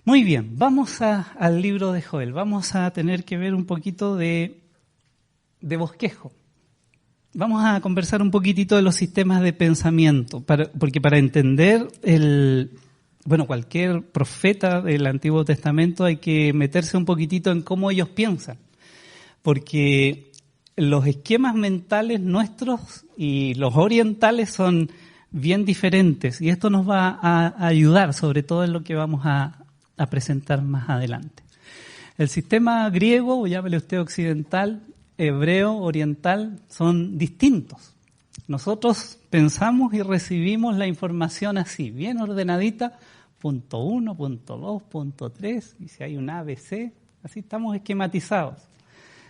Muy bien, vamos al libro de Joel. Vamos a tener que ver un poquito de bosquejo. Vamos a conversar un poquitito de los sistemas de pensamiento, porque para entender cualquier profeta del Antiguo Testamento hay que meterse un poquitito en cómo ellos piensan, porque los esquemas mentales nuestros y los orientales son bien diferentes, y esto nos va a ayudar, sobre todo en lo que vamos a presentar más adelante. El sistema griego, o llámele usted occidental, hebreo, oriental, son distintos. Nosotros pensamos y recibimos la información así, bien ordenadita, punto 1, punto 2, punto 3, y si hay un ABC, así estamos esquematizados.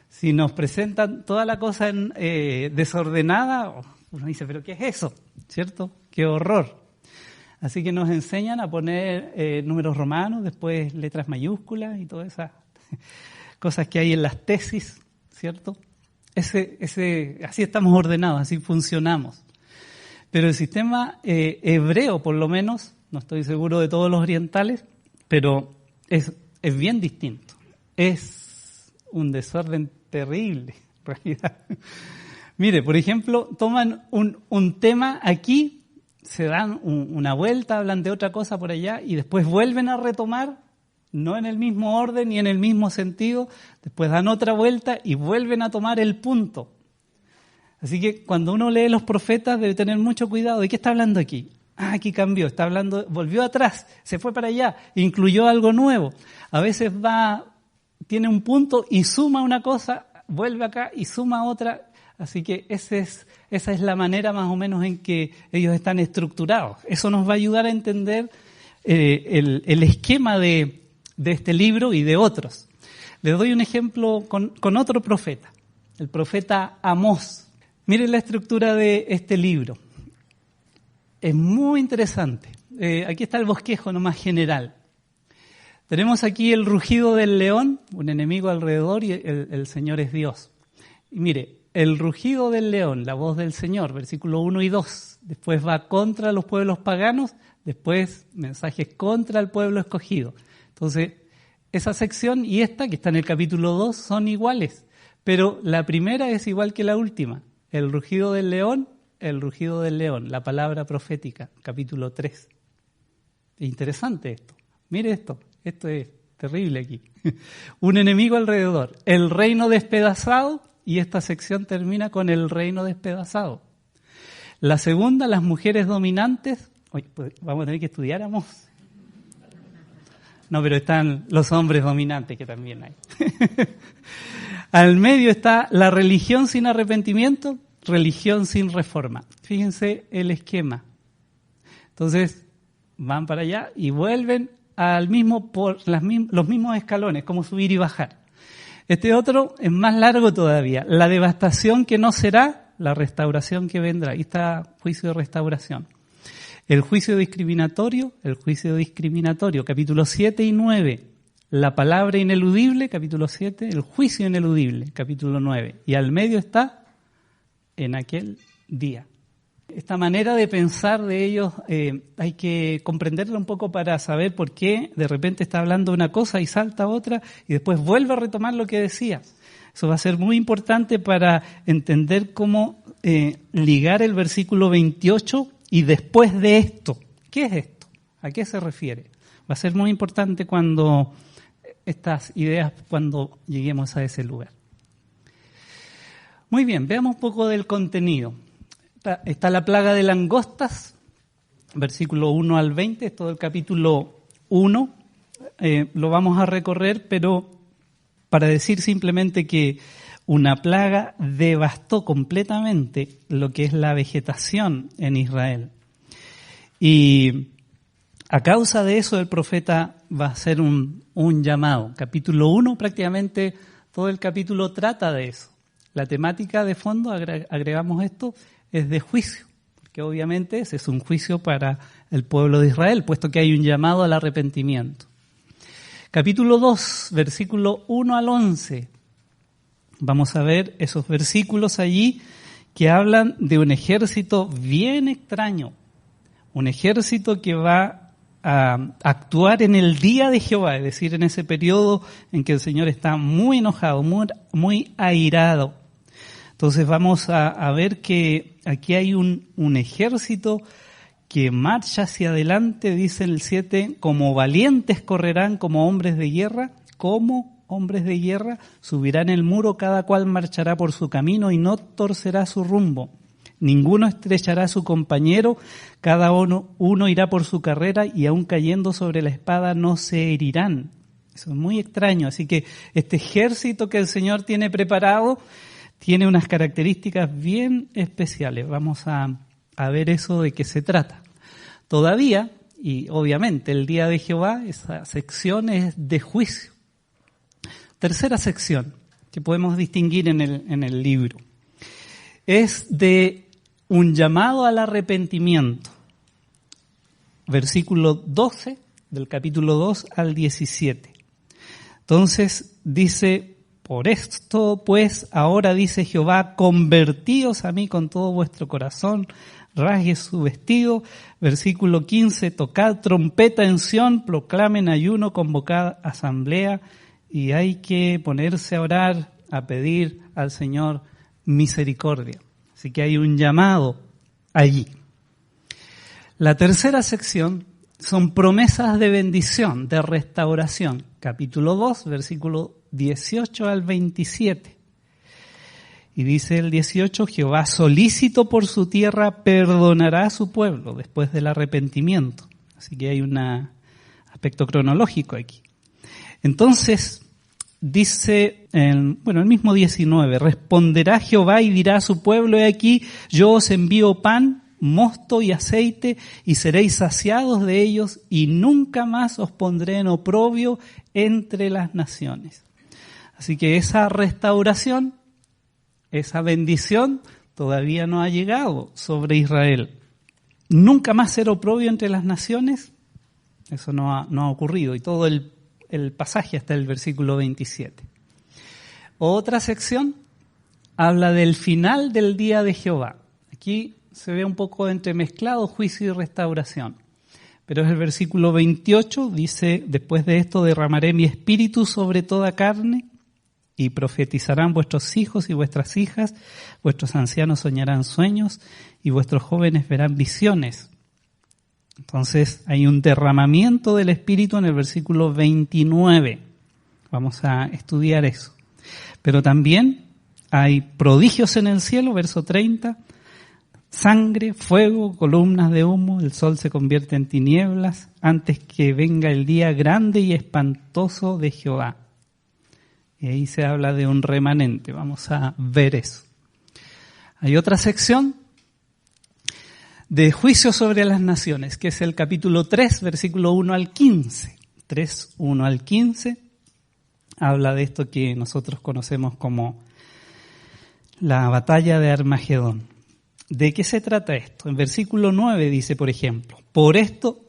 Si nos presentan toda la cosa desordenada, uno dice, ¿pero qué es eso? ¿Cierto? ¡Qué horror! Así que nos enseñan a poner números romanos, después letras mayúsculas y todas esas cosas que hay en las tesis, ¿cierto? Así estamos ordenados, así funcionamos. Pero el sistema hebreo, por lo menos, no estoy seguro de todos los orientales, pero es bien distinto. Es un desorden terrible, en realidad. Mire, por ejemplo, toman un tema aquí, se dan una vuelta, hablan de otra cosa por allá y después vuelven a retomar, no en el mismo orden ni en el mismo sentido, después dan otra vuelta y vuelven a tomar el punto. Así que cuando uno lee los profetas debe tener mucho cuidado. ¿De qué está hablando aquí? Aquí cambió, está hablando, volvió atrás, se fue para allá, incluyó algo nuevo. A veces tiene un punto y suma una cosa, vuelve acá y suma otra. Así que esa es la manera más o menos en que ellos están estructurados. Eso nos va a ayudar a entender el esquema de este libro y de otros. Les doy un ejemplo con otro profeta, el profeta Amós. Miren la estructura de este libro. Es muy interesante. Aquí está el bosquejo nomás general. Tenemos aquí el rugido del león, un enemigo alrededor, y el Señor es Dios. Y mire, el rugido del león, la voz del Señor, versículo 1 y 2. Después va contra los pueblos paganos, después mensajes contra el pueblo escogido. Entonces, esa sección y esta, que está en el capítulo 2, son iguales. Pero la primera es igual que la última. El rugido del león, la palabra profética, capítulo 3. Interesante esto. Mire esto es terrible aquí. Un enemigo alrededor, el reino despedazado, y esta sección termina con el reino despedazado. La segunda, las mujeres dominantes. Oye, pues vamos a tener que estudiar, Amós. No, pero están los hombres dominantes, que también hay. Al medio está la religión sin arrepentimiento, religión sin reforma. Fíjense el esquema. Entonces, van para allá y vuelven por los mismos escalones, como subir y bajar. Este otro es más largo todavía. La devastación que no será, la restauración que vendrá. Ahí está juicio de restauración. El juicio discriminatorio, capítulo 7 y 9. La palabra ineludible, capítulo 7. El juicio ineludible, capítulo 9. Y al medio está en aquel día. Esta manera de pensar de ellos hay que comprenderla un poco para saber por qué de repente está hablando una cosa y salta otra y después vuelve a retomar lo que decía. Eso va a ser muy importante para entender cómo ligar el versículo 28 y después de esto. ¿Qué es esto? ¿A qué se refiere? Va a ser muy importante cuando lleguemos a ese lugar. Muy bien, veamos un poco del contenido. Está la plaga de langostas, versículo 1 al 20, es todo el capítulo 1. Lo vamos a recorrer, pero para decir simplemente que una plaga devastó completamente lo que es la vegetación en Israel. Y a causa de eso el profeta va a hacer un llamado. Capítulo 1, prácticamente todo el capítulo trata de eso. La temática de fondo, agregamos esto, es de juicio, porque obviamente ese es un juicio para el pueblo de Israel, puesto que hay un llamado al arrepentimiento. Capítulo 2, versículo 1 al 11. Vamos a ver esos versículos allí que hablan de un ejército bien extraño, un ejército que va a actuar en el día de Jehová, es decir, en ese periodo en que el Señor está muy enojado, muy airado. Entonces vamos a ver que aquí hay un ejército que marcha hacia adelante, dice el 7, como valientes correrán como hombres de guerra, subirán el muro, cada cual marchará por su camino y no torcerá su rumbo. Ninguno estrechará a su compañero, cada uno irá por su carrera y aun cayendo sobre la espada no se herirán. Eso es muy extraño, así que este ejército que el Señor tiene preparado tiene unas características bien especiales. Vamos a ver eso de qué se trata. Todavía, y obviamente el día de Jehová, esa sección es de juicio. Tercera sección que podemos distinguir en el libro es de un llamado al arrepentimiento. Versículo 12 del capítulo 2 al 17. Entonces dice: por esto, pues, ahora dice Jehová, convertíos a mí con todo vuestro corazón, rasgue su vestido. Versículo 15, tocad trompeta en Sión, proclamen ayuno, convocad asamblea, y hay que ponerse a orar, a pedir al Señor misericordia. Así que hay un llamado allí. La tercera sección son promesas de bendición, de restauración. Capítulo 2, versículo 18 al 27. Y dice el 18, Jehová solícito por su tierra perdonará a su pueblo después del arrepentimiento. Así que hay un aspecto cronológico aquí. Entonces, dice, el mismo 19, responderá Jehová y dirá a su pueblo, he aquí, yo os envío pan, mosto y aceite, y seréis saciados de ellos, y nunca más os pondré en oprobio entre las naciones. Así que esa restauración, esa bendición, todavía no ha llegado sobre Israel. Nunca más ser oprobio entre las naciones, eso no ha ocurrido, y todo el pasaje hasta el versículo 27. Otra sección habla del final del día de Jehová. Aquí se ve un poco entremezclado juicio y restauración. Pero es el versículo 28, dice, después de esto derramaré mi espíritu sobre toda carne y profetizarán vuestros hijos y vuestras hijas, vuestros ancianos soñarán sueños y vuestros jóvenes verán visiones. Entonces hay un derramamiento del Espíritu en el versículo 29. Vamos a estudiar eso. Pero también hay prodigios en el cielo, verso 30. Sangre, fuego, columnas de humo, el sol se convierte en tinieblas antes que venga el día grande y espantoso de Jehová. Y ahí se habla de un remanente. Vamos a ver eso. Hay otra sección de juicio sobre las naciones, que es el capítulo 3, versículo 1 al 15. 3, 1 al 15, habla de esto que nosotros conocemos como la batalla de Armagedón. ¿De qué se trata esto? En versículo 9 dice, por ejemplo, por esto,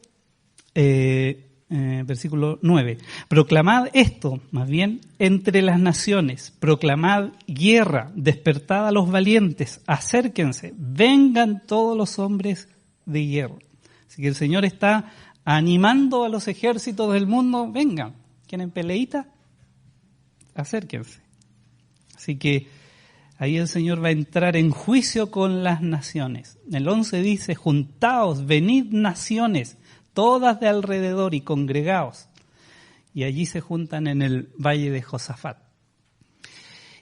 versículo 9, proclamad esto, más bien, entre las naciones, proclamad guerra, despertad a los valientes, acérquense, vengan todos los hombres de hierro. Así que el Señor está animando a los ejércitos del mundo, vengan, ¿quieren peleita? Acérquense. Así que ahí el Señor va a entrar en juicio con las naciones. El 11 dice, juntaos, venid naciones, todas de alrededor y congregaos. Y allí se juntan en el valle de Josafat.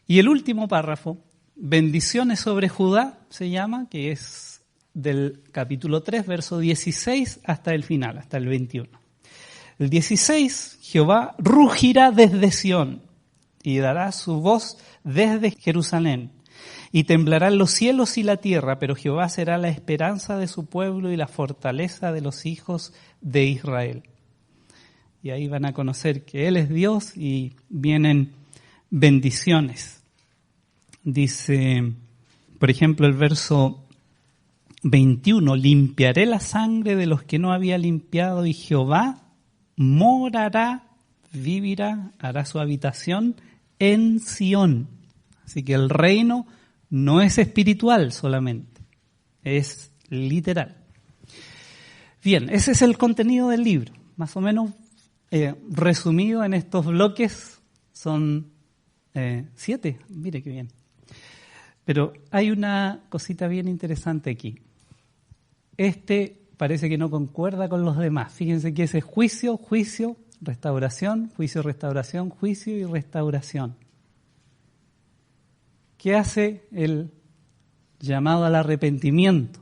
Y el último párrafo, bendiciones sobre Judá, se llama, que es del capítulo 3, verso 16 hasta el final, hasta el 21. El 16, Jehová rugirá desde Sión y dará su voz desde Jerusalén. Y temblarán los cielos y la tierra, pero Jehová será la esperanza de su pueblo y la fortaleza de los hijos de Israel. Y ahí van a conocer que Él es Dios y vienen bendiciones. Dice, por ejemplo, el verso 21, limpiaré la sangre de los que no había limpiado y Jehová morará, vivirá, hará su habitación en Sión. Así que el reino no es espiritual solamente, es literal. Bien, ese es el contenido del libro, más o menos resumido en estos bloques. Son 7, mire qué bien. Pero hay una cosita bien interesante aquí. Parece que no concuerda con los demás. Fíjense que ese es juicio, juicio, restauración, juicio, restauración, juicio y restauración. ¿Qué hace el llamado al arrepentimiento?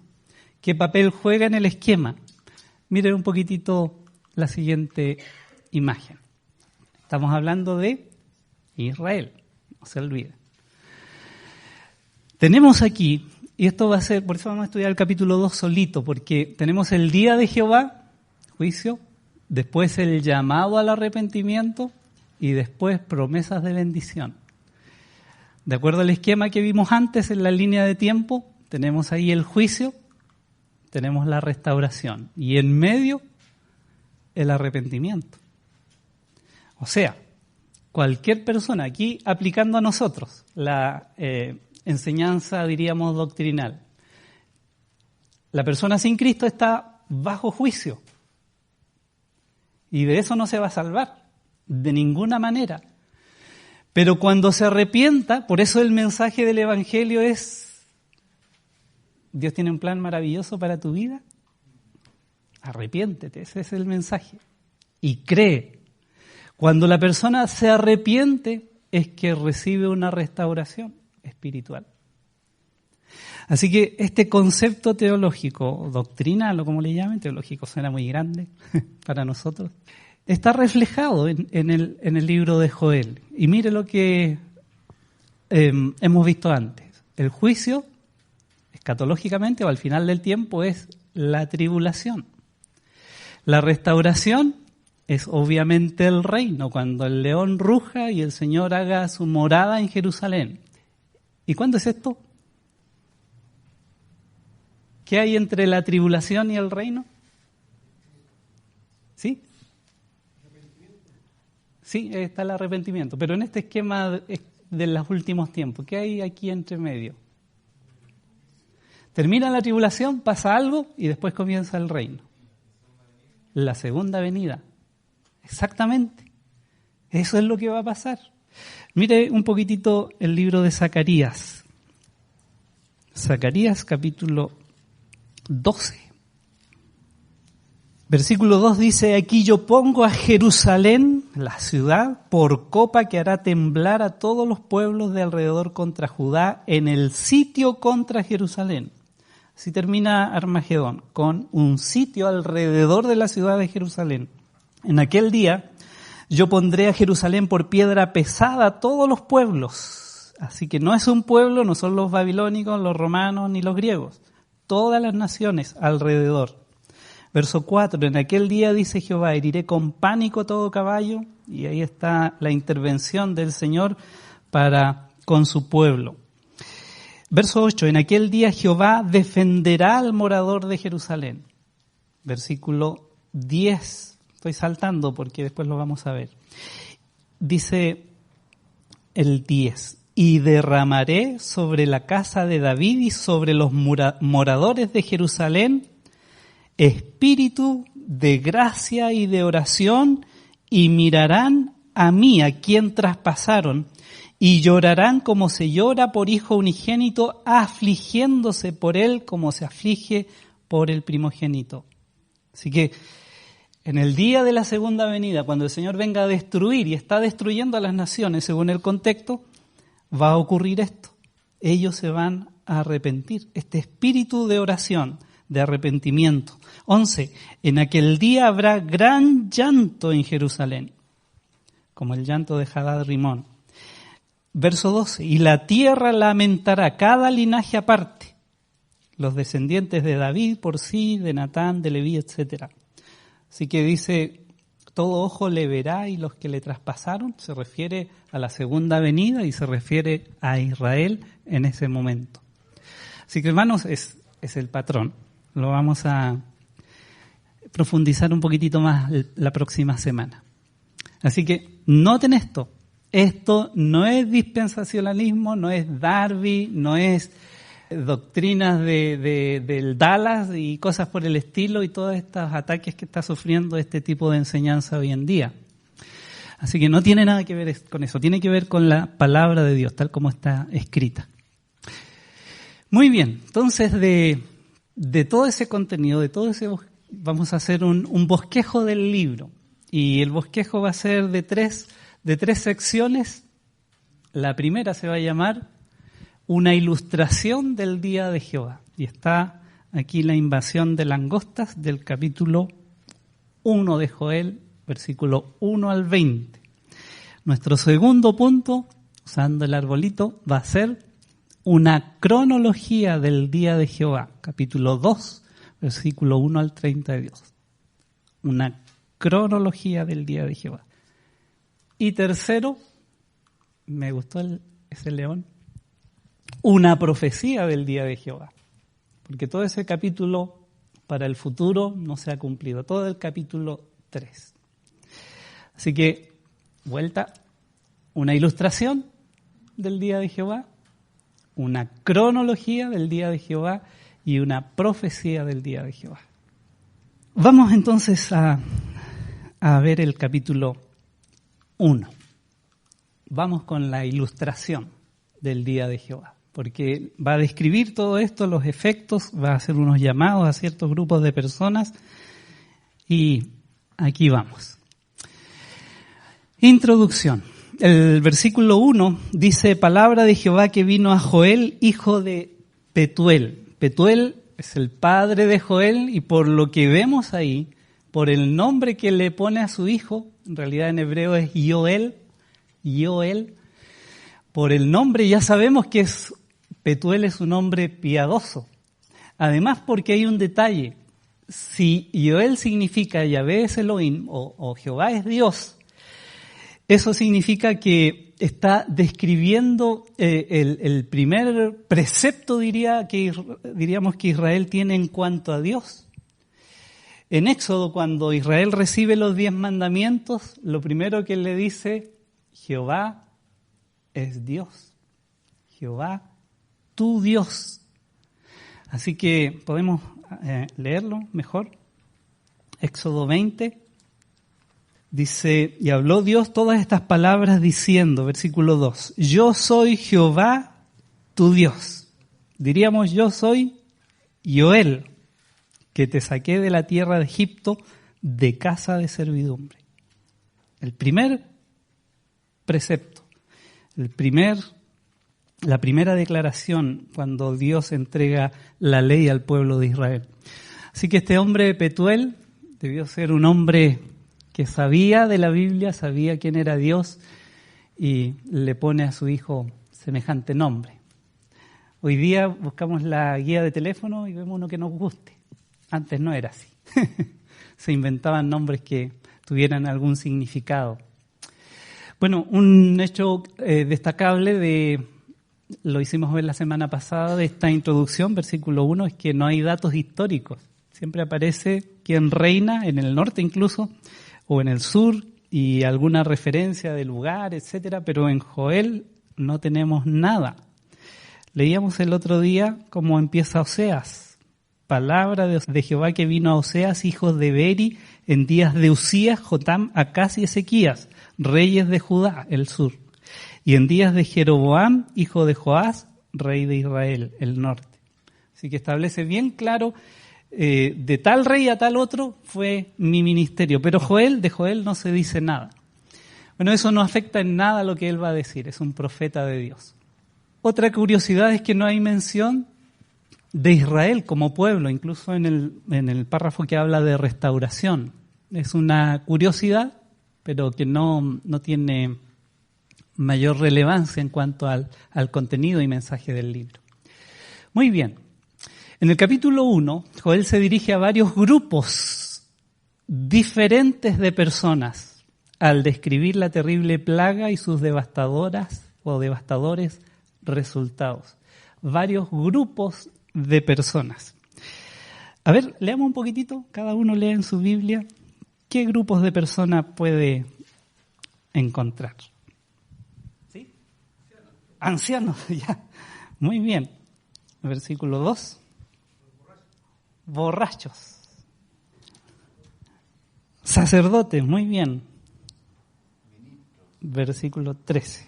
¿Qué papel juega en el esquema? Miren un poquitito la siguiente imagen. Estamos hablando de Israel, no se olviden. Tenemos aquí, y esto va a ser, por eso vamos a estudiar el capítulo 2 solito, porque tenemos el día de Jehová, juicio, después el llamado al arrepentimiento y después promesas de bendición. De acuerdo al esquema que vimos antes en la línea de tiempo, tenemos ahí el juicio, tenemos la restauración y en medio el arrepentimiento. O sea, cualquier persona, aquí aplicando a nosotros la enseñanza, diríamos, doctrinal. La persona sin Cristo está bajo juicio y de eso no se va a salvar, de ninguna manera. Pero cuando se arrepienta, por eso el mensaje del Evangelio es: Dios tiene un plan maravilloso para tu vida, arrepiéntete, ese es el mensaje. Y cree. Cuando la persona se arrepiente es que recibe una restauración espiritual. Así que este concepto teológico, doctrinal o como le llamen, teológico suena muy grande para nosotros, está reflejado en el libro de Joel. Y mire lo que hemos visto antes. El juicio, escatológicamente o al final del tiempo, es la tribulación. La restauración es obviamente el reino, cuando el león ruja y el Señor haga su morada en Jerusalén. ¿Y cuándo es esto? ¿Qué hay entre la tribulación y el reino? ¿Sí? Sí, está el arrepentimiento, pero en este esquema de los últimos tiempos, ¿qué hay aquí entre medio? Termina la tribulación, pasa algo y después comienza el reino. La segunda venida. Exactamente. Eso es lo que va a pasar. Mire un poquitito el libro de Zacarías. Zacarías capítulo 12. Versículo 2 dice: aquí yo pongo a Jerusalén, la ciudad, por copa que hará temblar a todos los pueblos de alrededor contra Judá en el sitio contra Jerusalén. Así termina Armagedón, con un sitio alrededor de la ciudad de Jerusalén. En aquel día yo pondré a Jerusalén por piedra pesada a todos los pueblos. Así que no es un pueblo, no son los babilónicos, los romanos ni los griegos. Todas las naciones alrededor. Verso 4, en aquel día, dice Jehová, heriré con pánico todo caballo, y ahí está la intervención del Señor para con su pueblo. Verso 8, en aquel día Jehová defenderá al morador de Jerusalén. Versículo 10, estoy saltando porque después lo vamos a ver. Dice el 10, y derramaré sobre la casa de David y sobre los moradores de Jerusalén espíritu de gracia y de oración, y mirarán a mí, a quien traspasaron, y llorarán como se llora por hijo unigénito, afligiéndose por él como se aflige por el primogénito. Así que en el día de la segunda venida, cuando el Señor venga a destruir, y está destruyendo a las naciones según el contexto, va a ocurrir esto. Ellos se van a arrepentir. Este espíritu de oración, de arrepentimiento. 11. En aquel día habrá gran llanto en Jerusalén, como el llanto de Hadad Rimón. Verso 12. Y la tierra lamentará cada linaje aparte, los descendientes de David por sí, de Natán, de Leví, etc. Así que dice, todo ojo le verá y los que le traspasaron, se refiere a la segunda venida y se refiere a Israel en ese momento. Así que, hermanos, es el patrón. Lo vamos a profundizar un poquitito más la próxima semana. Así que noten esto. Esto no es dispensacionalismo, no es Darby, no es doctrinas del Dallas y cosas por el estilo y todos estos ataques que está sufriendo este tipo de enseñanza hoy en día. Así que no tiene nada que ver con eso, tiene que ver con la palabra de Dios, tal como está escrita. Muy bien, entonces de todo ese contenido, de todo ese vamos a hacer un bosquejo del libro. Y el bosquejo va a ser de tres secciones. La primera se va a llamar Una ilustración del día de Jehová. Y está aquí la invasión de langostas del capítulo 1 de Joel, versículo 1 al 20. Nuestro segundo punto, usando el arbolito, va a ser una cronología del día de Jehová, capítulo 2, versículo 1 al 32. Una cronología del día de Jehová. Y tercero, me gustó ese león, una profecía del día de Jehová. Porque todo ese capítulo para el futuro no se ha cumplido, todo el capítulo 3. Así que, vuelta, una ilustración del día de Jehová, una cronología del día de Jehová y una profecía del día de Jehová. Vamos entonces a ver el capítulo 1. Vamos con la ilustración del día de Jehová, porque va a describir todo esto, los efectos, va a hacer unos llamados a ciertos grupos de personas y aquí vamos. Introducción. El versículo 1 dice, palabra de Jehová que vino a Joel, hijo de Petuel. Petuel es el padre de Joel y por lo que vemos ahí, por el nombre que le pone a su hijo, en realidad en hebreo es Yoel, por el nombre ya sabemos que Petuel es un hombre piadoso. Además porque hay un detalle, si Yoel significa Yahvé es Elohim o Jehová es Dios, eso significa que está describiendo el primer precepto, diríamos que Israel tiene en cuanto a Dios. En Éxodo, cuando Israel recibe los 10 mandamientos, lo primero que le dice, Jehová es Dios. Jehová, tu Dios. Así que podemos leerlo mejor. Éxodo 20. Dice, y habló Dios todas estas palabras diciendo, versículo 2, yo soy Jehová, tu Dios. Diríamos, yo soy Yoel, que te saqué de la tierra de Egipto, de casa de servidumbre. El primer precepto, la primera declaración cuando Dios entrega la ley al pueblo de Israel. Así que este hombre Petuel debió ser un hombre que sabía de la Biblia, sabía quién era Dios y le pone a su hijo semejante nombre. Hoy día buscamos la guía de teléfono y vemos uno que nos guste. Antes no era así. Se inventaban nombres que tuvieran algún significado. Bueno, un hecho destacable lo hicimos ver la semana pasada de esta introducción, versículo 1, es que no hay datos históricos. Siempre aparece quién reina, en el norte incluso, o en el sur, y alguna referencia de lugar, etcétera, pero en Joel no tenemos nada. Leíamos el otro día cómo empieza Oseas. Palabra de Jehová que vino a Oseas, hijos de Beri, en días de Usías, Jotam, Acaz y Ezequías, reyes de Judá, el sur. Y en días de Jeroboam, hijo de Joás, rey de Israel, el norte. Así que establece bien claro, de tal rey a tal otro fue mi ministerio. Pero de Joel no se dice nada. Bueno, eso no afecta en nada lo que él va a decir, es un profeta de Dios. Otra curiosidad es que no hay mención de Israel como pueblo, incluso en el párrafo que habla de restauración. Es una curiosidad, pero que no tiene mayor relevancia en cuanto al contenido y mensaje del libro. Muy bien. En el capítulo 1, Joel se dirige a varios grupos diferentes de personas al describir la terrible plaga y sus devastadores resultados. Varios grupos de personas. A ver, leamos un poquitito, cada uno lee en su Biblia, ¿qué grupos de personas puede encontrar? ¿Sí? Ancianos, ya. Muy bien. Versículo 2. Borrachos. Sacerdotes, muy bien. Versículo 13.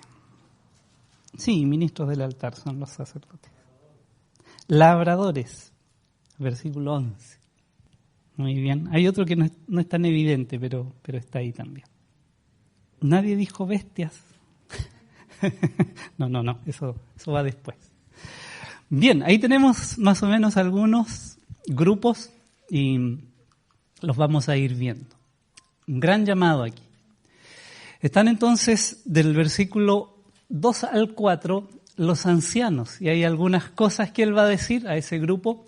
Sí, ministros del altar son los sacerdotes. Labradores. Versículo 11. Muy bien. Hay otro que no es tan evidente, pero está ahí también. Nadie dijo bestias. No, eso va después. Bien, ahí tenemos más o menos algunos grupos y los vamos a ir viendo. Un gran llamado aquí. Están entonces del versículo 2 al 4 los ancianos, y hay algunas cosas que él va a decir a ese grupo.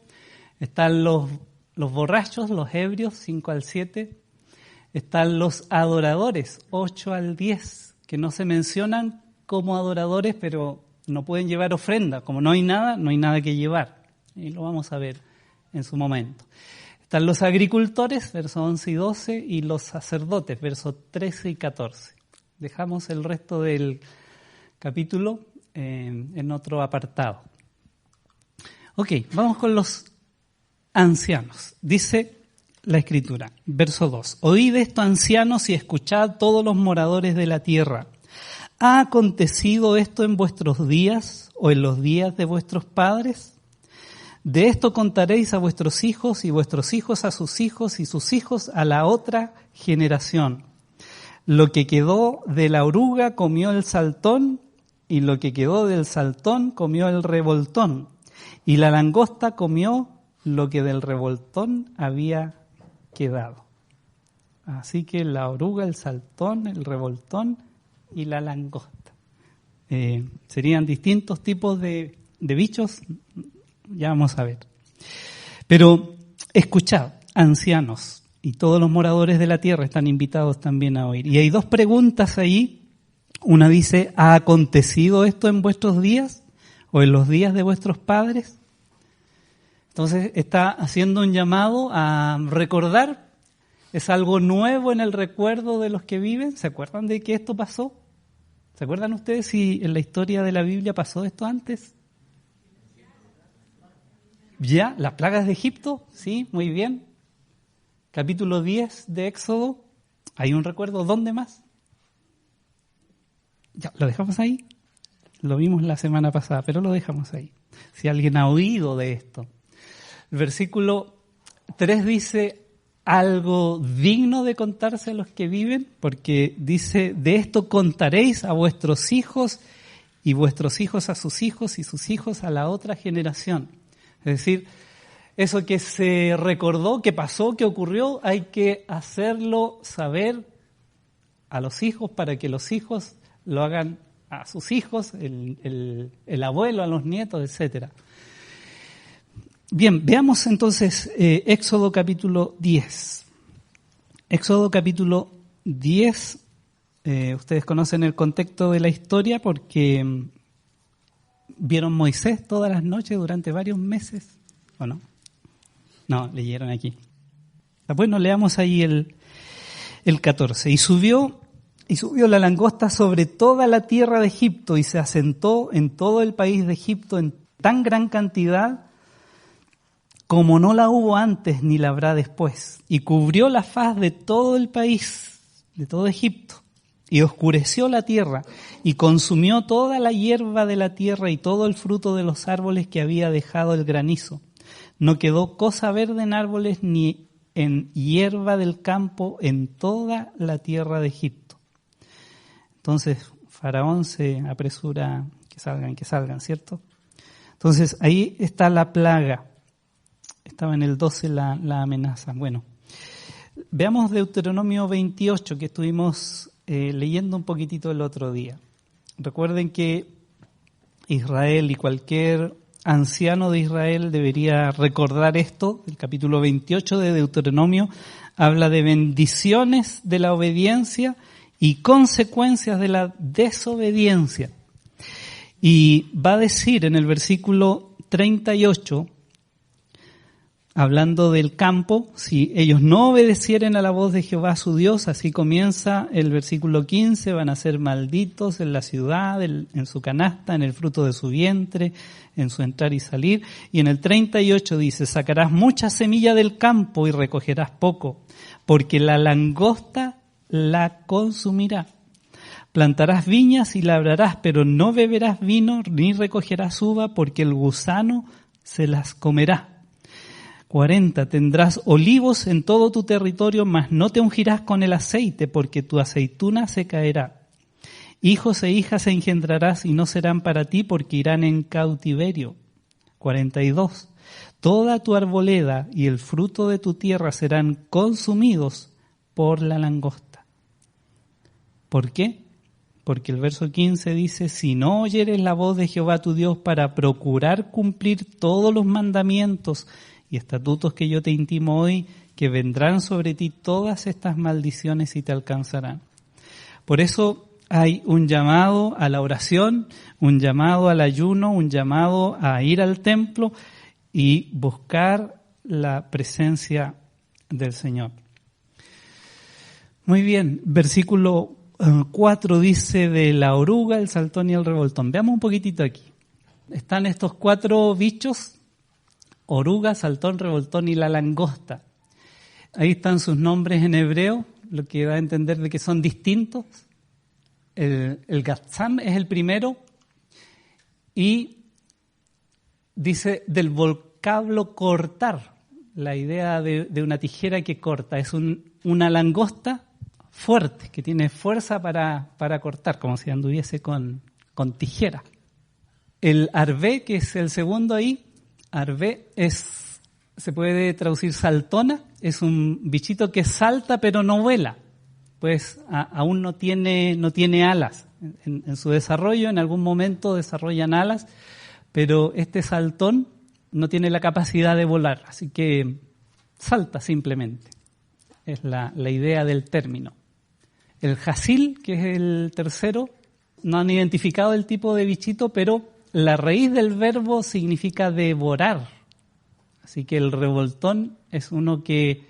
Están los borrachos, los ebrios, 5 al 7. Están los adoradores, 8 al 10, que no se mencionan como adoradores, pero no pueden llevar ofrenda. Como no hay nada que llevar. Y lo vamos a ver en su momento. Están los agricultores, versos 11 y 12, y los sacerdotes, versos 13 y 14. Dejamos el resto del capítulo en otro apartado. Ok, vamos con los ancianos. Dice la Escritura, verso 2. Oíd esto, ancianos, y escuchad todos los moradores de la tierra. ¿Ha acontecido esto en vuestros días o en los días de vuestros padres? De esto contaréis a vuestros hijos y vuestros hijos a sus hijos y sus hijos a la otra generación. Lo que quedó de la oruga comió el saltón, y lo que quedó del saltón comió el revoltón, y la langosta comió lo que del revoltón había quedado. Así que la oruga, el saltón, el revoltón y la langosta. Serían distintos tipos de bichos, ya vamos a ver. Pero escuchad, ancianos, y todos los moradores de la tierra están invitados también a oír. Y hay dos preguntas ahí. Una dice, ¿ha acontecido esto en vuestros días o en los días de vuestros padres? Entonces está haciendo un llamado a recordar. Es algo nuevo en el recuerdo de los que viven. ¿Se acuerdan de que esto pasó? ¿Se acuerdan ustedes si en la historia de la Biblia pasó esto antes? ¿Ya? ¿Las plagas de Egipto? Sí, muy bien. Capítulo 10 de Éxodo. ¿Hay un recuerdo? ¿Dónde más? Ya, lo dejamos ahí. Lo vimos la semana pasada, pero lo dejamos ahí. Si alguien ha oído de esto. El versículo 3 dice algo digno de contarse a los que viven, porque dice, de esto contaréis a vuestros hijos y vuestros hijos a sus hijos y sus hijos a la otra generación. Es decir, eso que se recordó, que pasó, que ocurrió, hay que hacerlo saber a los hijos para que los hijos lo hagan a sus hijos, el abuelo, a los nietos, etcétera. Bien, veamos entonces Éxodo capítulo 10. Éxodo capítulo 10, ustedes conocen el contexto de la historia porque vieron Moisés todas las noches durante varios meses, ¿o no? No, leyeron aquí. Bueno, leamos ahí el 14. Y subió la langosta sobre toda la tierra de Egipto y se asentó en todo el país de Egipto en tan gran cantidad como no la hubo antes ni la habrá después. Y cubrió la faz de todo el país, de todo Egipto, y oscureció la tierra y consumió toda la hierba de la tierra y todo el fruto de los árboles que había dejado el granizo. No quedó cosa verde en árboles ni en hierba del campo en toda la tierra de Egipto. Entonces Faraón se apresura que salgan, ¿cierto? Entonces ahí está la plaga. Estaba en el 12 la amenaza. Bueno, veamos Deuteronomio 28 que estuvimos leyendo un poquitito el otro día. Recuerden que Israel y cualquier anciano de Israel debería recordar esto. El capítulo 28 de Deuteronomio habla de bendiciones de la obediencia y consecuencias de la desobediencia. Y va a decir en el versículo 38, hablando del campo, si ellos no obedecieren a la voz de Jehová su Dios, así comienza el versículo 15, van a ser malditos en la ciudad, en su canasta, en el fruto de su vientre, en su entrar y salir. Y en el 38 dice, sacarás mucha semilla del campo y recogerás poco, porque la langosta la consumirá. Plantarás viñas y labrarás, pero no beberás vino ni recogerás uva, porque el gusano se las comerá. 40. Tendrás olivos en todo tu territorio, mas no te ungirás con el aceite, porque tu aceituna se caerá. Hijos e hijas engendrarás y no serán para ti, porque irán en cautiverio. 42. Toda tu arboleda y el fruto de tu tierra serán consumidos por la langosta. ¿Por qué? Porque el verso 15 dice, si no oyeres la voz de Jehová tu Dios para procurar cumplir todos los mandamientos y estatutos que yo te intimo hoy, que vendrán sobre ti todas estas maldiciones y te alcanzarán. Por eso hay un llamado a la oración, un llamado al ayuno, un llamado a ir al templo y buscar la presencia del Señor. Muy bien, versículo 4 dice de la oruga, el saltón y el revoltón. Veamos un poquitito aquí. Están estos 4 bichos, oruga, saltón, revoltón y la langosta. Ahí están sus nombres en hebreo, lo que da a entender de que son distintos. El gatzam es el primero y dice del vocablo cortar, la idea de una tijera que corta. Es una langosta fuerte, que tiene fuerza para cortar, como si anduviese con tijera. El arvé, que es el segundo ahí, arvé se puede traducir saltona, es un bichito que salta pero no vuela, pues aún no tiene alas. En su desarrollo, en algún momento desarrollan alas, pero este saltón no tiene la capacidad de volar, así que salta simplemente. Es la idea del término. El jasil, que es el tercero, no han identificado el tipo de bichito, pero la raíz del verbo significa devorar. Así que el revoltón es uno que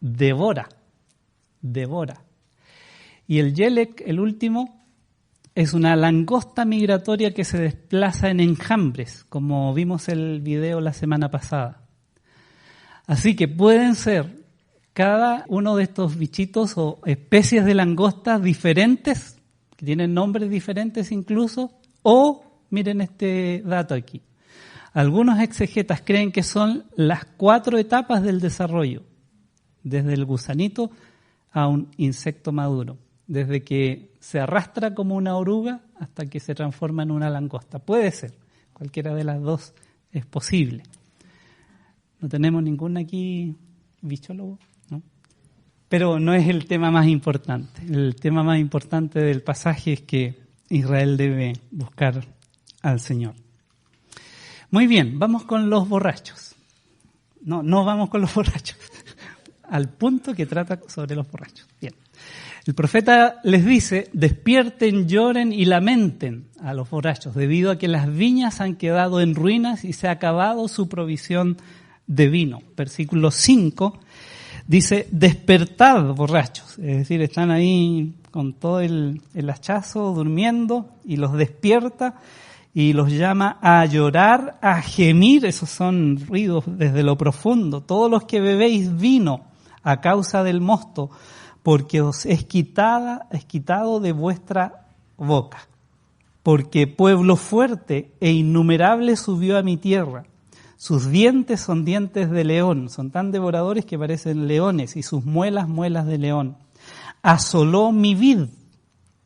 devora. Y el yelek, el último, es una langosta migratoria que se desplaza en enjambres, como vimos el video la semana pasada. Así que pueden ser cada uno de estos bichitos o especies de langostas diferentes, que tienen nombres diferentes incluso, o, miren este dato aquí, algunos exegetas creen que son las 4 etapas del desarrollo, desde el gusanito a un insecto maduro, desde que se arrastra como una oruga hasta que se transforma en una langosta. Puede ser, cualquiera de las dos es posible. No tenemos ningún aquí bichólogo, ¿no? Pero no es el tema más importante. El tema más importante del pasaje es que Israel debe buscar al Señor. Muy bien, vamos con los borrachos. No vamos con los borrachos. Al punto que trata sobre los borrachos. Bien. El profeta les dice, despierten, lloren y lamenten a los borrachos, debido a que las viñas han quedado en ruinas y se ha acabado su provisión de vino. Versículo 5 dice, despertad, borrachos. Es decir, están ahí con todo el hachazo, durmiendo, y los despierta y los llama a llorar, a gemir. Esos son ruidos desde lo profundo. Todos los que bebéis vino a causa del mosto, porque os es quitado de vuestra boca. Porque pueblo fuerte e innumerable subió a mi tierra. Sus dientes son dientes de león, son tan devoradores que parecen leones, y sus muelas, muelas de león. Asoló mi vid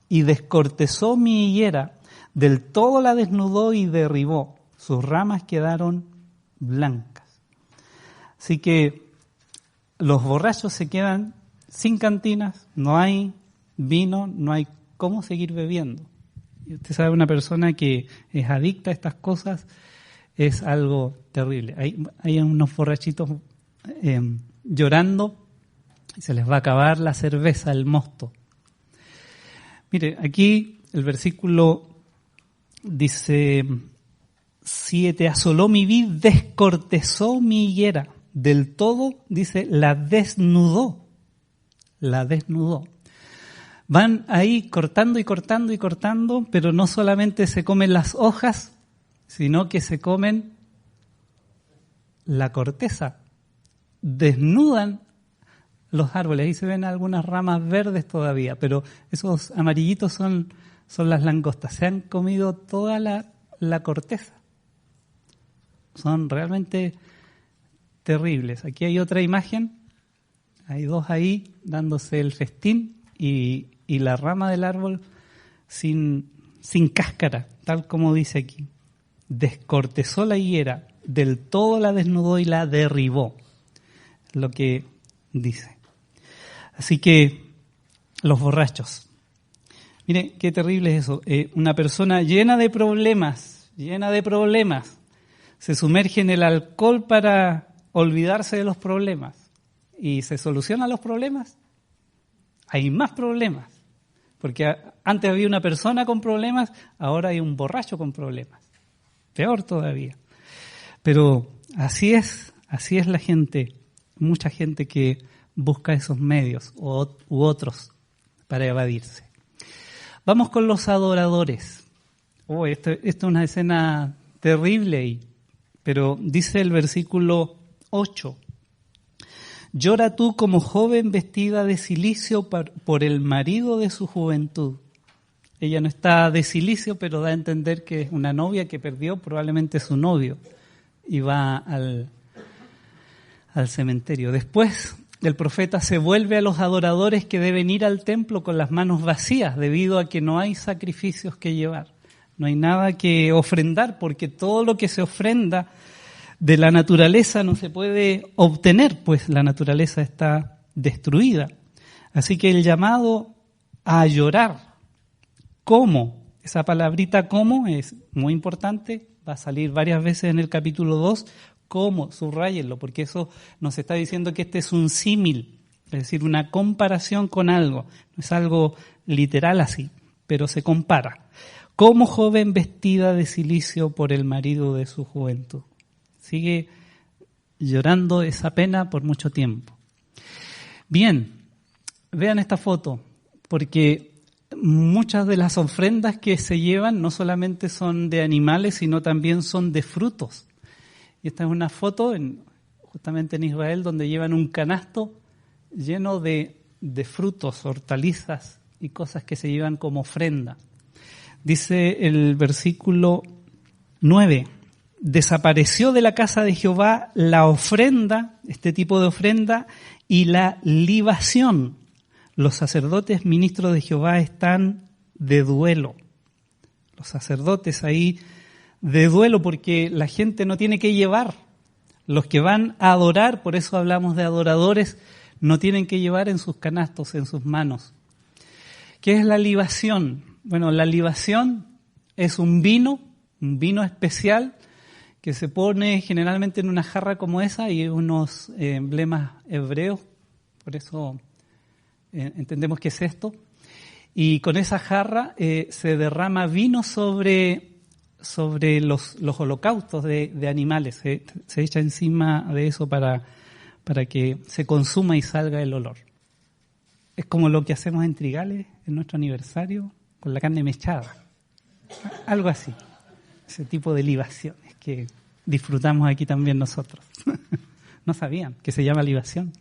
y descortezó mi higuera, del todo la desnudó y derribó. Sus ramas quedaron blancas. Así que los borrachos se quedan sin cantinas, no hay vino, no hay cómo seguir bebiendo. Y usted sabe, una persona que es adicta a estas cosas es algo terrible. Hay unos borrachitos llorando y se les va a acabar la cerveza, el mosto. Mire, aquí el versículo dice 7, asoló mi vid, descortezó mi higuera. del todo, dice, la desnudó. La desnudó. Van ahí cortando y cortando y cortando, pero no solamente se comen las hojas, sino que se comen la corteza. Desnudan los árboles. Ahí se ven algunas ramas verdes todavía, pero esos amarillitos son las langostas. Se han comido toda la corteza. Son realmente terribles. Aquí hay otra imagen. Hay dos ahí dándose el festín y la rama del árbol sin cáscara, tal como dice aquí. Descortezó la higuera, del todo la desnudó y la derribó. Lo que dice. Así que los borrachos. Mire, qué terrible es eso. Una persona llena de problemas, se sumerge en el alcohol para olvidarse de los problemas. ¿Y se solucionan los problemas? Hay más problemas. Porque antes había una persona con problemas, ahora hay un borracho con problemas. Peor todavía. Pero así es la gente, mucha gente que busca esos medios u otros para evadirse. Vamos con los adoradores. Esto es una escena terrible, pero dice el versículo 8. Llora tú como joven vestida de cilicio por el marido de su juventud. Ella no está de cilicio, pero da a entender que es una novia que perdió probablemente su novio y va al cementerio. Después el profeta se vuelve a los adoradores que deben ir al templo con las manos vacías debido a que no hay sacrificios que llevar. No hay nada que ofrendar porque todo lo que se ofrenda de la naturaleza no se puede obtener, pues la naturaleza está destruida. Así que el llamado a llorar, ¿cómo? Esa palabrita ¿cómo? Es muy importante, va a salir varias veces en el capítulo 2, ¿cómo? Subrayenlo, porque eso nos está diciendo que este es un símil, es decir, una comparación con algo, no es algo literal así, pero se compara. Como joven vestida de cilicio por el marido de su juventud. Sigue llorando esa pena por mucho tiempo. Bien, vean esta foto, porque muchas de las ofrendas que se llevan no solamente son de animales, sino también son de frutos. Y esta es una foto justamente en Israel donde llevan un canasto lleno de frutos, hortalizas y cosas que se llevan como ofrenda. Dice el versículo 9. Desapareció de la casa de Jehová la ofrenda, este tipo de ofrenda, y la libación. Los sacerdotes ministros de Jehová están de duelo. Los sacerdotes ahí de duelo porque la gente no tiene que llevar. Los que van a adorar, por eso hablamos de adoradores, no tienen que llevar en sus canastos, en sus manos. ¿Qué es la libación? Bueno, la libación es un vino especial, que se pone generalmente en una jarra como esa y unos emblemas hebreos, por eso entendemos que es esto. Y con esa jarra se derrama vino sobre los holocaustos de animales. Se echa encima de eso para que se consuma y salga el olor. Es como lo que hacemos en Trigales en nuestro aniversario con la carne mechada. Algo así. Ese tipo de libaciones que disfrutamos aquí también nosotros. No sabían que se llama libación.